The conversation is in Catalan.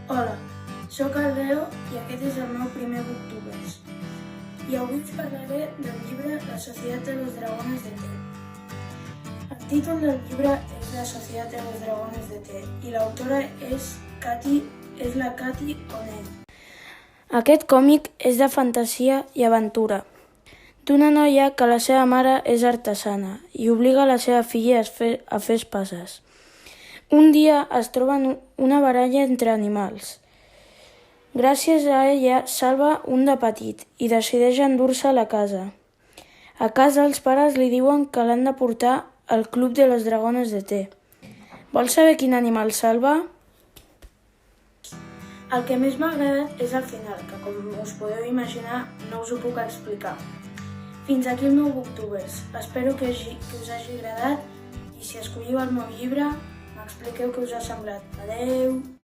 Hola, sóc el Leo i aquest és el meu primer Booktubers. I avui us parlaré del llibre La Sociedad de los Dragones de Té. El títol del llibre és La Sociedad de los Dragones de Té i l'autora és la Cathy O'Neil. Aquest còmic és de fantasia i aventura, d'una noia que la seva mare és artesana i obliga la seva filla a fer espases. Un dia es troben una baralla entre animals. Gràcies a ella salva un de petit i decideix endur-se a la casa. A casa els pares li diuen que l'han de portar al Club de los Dragones de Té. Vols saber quin animal salva? El que més m'ha agradat és el final, que com us podeu imaginar no us ho puc explicar. Fins aquí el meu Booktubers. Espero que us hagi agradat i si escolliu el meu llibre m'expliqueu què us ha semblat. Adeu!